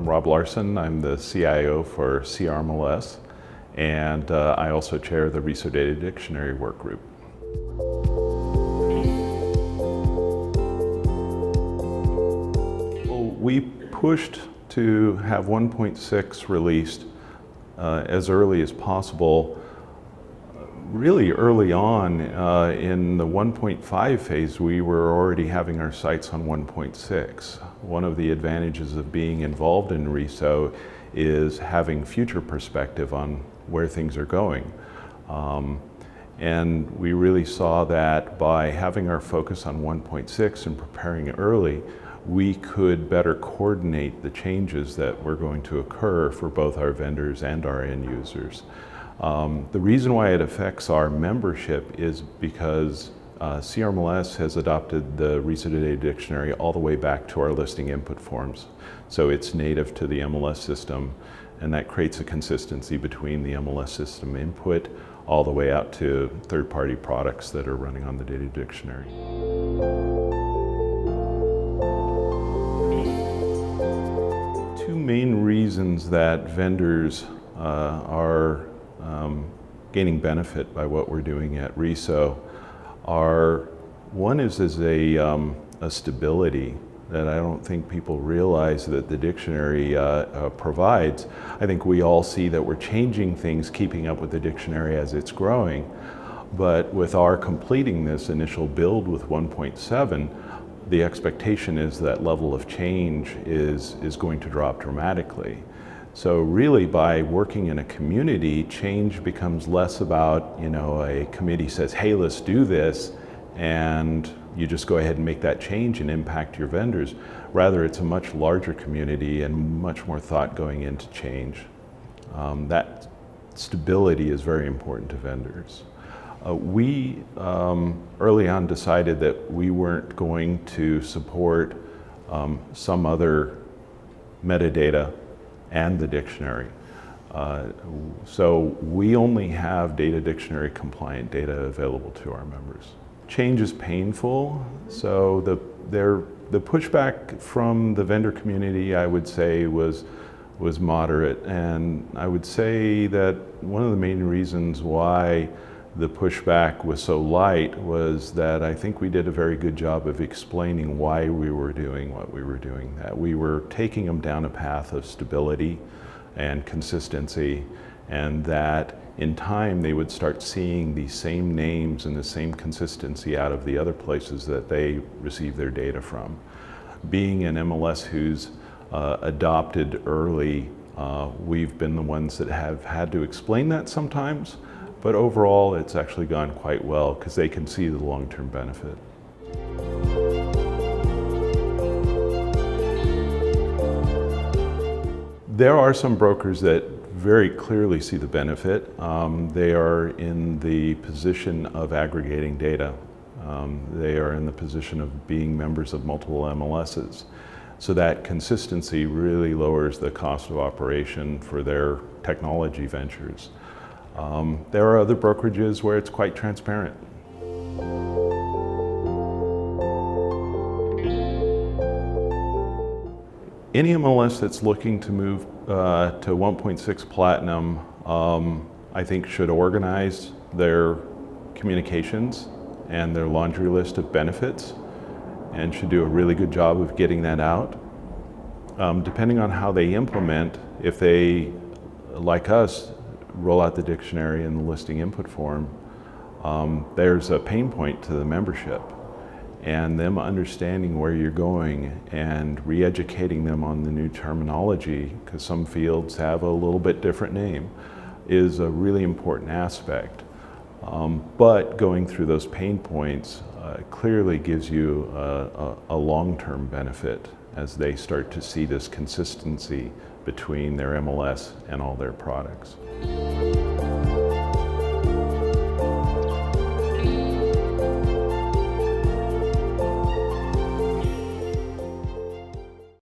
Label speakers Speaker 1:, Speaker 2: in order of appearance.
Speaker 1: I'm Rob Larson. I'm the CIO for CRMLS, and I also chair the RESO Data Dictionary work group. Well, we pushed to have 1.6 released as early as possible. Really early on in the 1.5 phase, we were already having our sights on 1.6. One of the advantages of being involved in RESO is having future perspective on where things are going. And we really saw that by having our focus on 1.6 and preparing early, we could better coordinate the changes that were going to occur for both our vendors and our end users. The reason why it affects our membership is because CRMLS has adopted the RESO Data Dictionary all the way back to our listing input forms. So it's native to the MLS system, and that creates a consistency between the MLS system input all the way out to third-party products that are running on the data dictionary. Two main reasons that vendors are gaining benefit by what we're doing at RESO are, one is a stability that I don't think people realize that the dictionary provides. I think we all see that we're changing things, keeping up with the dictionary as it's growing, but with our completing this initial build with 1.7, the expectation is that level of change is going to drop dramatically. So really, by working in a community, change becomes less about, a committee says, hey, let's do this, and you just go ahead and make that change and impact your vendors. Rather, it's a much larger community and much more thought going into change. That stability is very important to vendors. We early on decided that we weren't going to support some other metadata and the dictionary. So we only have data dictionary compliant data available to our members. Change is painful, so the pushback from the vendor community, I would say, was moderate, and I would say that one of the main reasons why the pushback was so light was that I think we did a very good job of explaining why we were doing what we were doing, that we were taking them down a path of stability and consistency, and that in time they would start seeing the same names and the same consistency out of the other places that they receive their data from. Being an MLS who's adopted early, we've been the ones that have had to explain that sometimes, but overall it's actually gone quite well because they can see the long-term benefit. There are some brokers that very clearly see the benefit. They are in the position of aggregating data. They are in the position of being members of multiple MLSs. So that consistency really lowers the cost of operation for their technology ventures. There are other brokerages where it's quite transparent. Any MLS that's looking to move to 1.6 Platinum, I think should organize their communications and their laundry list of benefits, and should do a really good job of getting that out. Depending on how they implement, if they, like us, roll out the dictionary and the listing input form, there's a pain point to the membership, and them understanding where you're going and re-educating them on the new terminology, because some fields have a little bit different name, is a really important aspect. But going through those pain points clearly gives you a long-term benefit as they start to see this consistency between their MLS and all their products.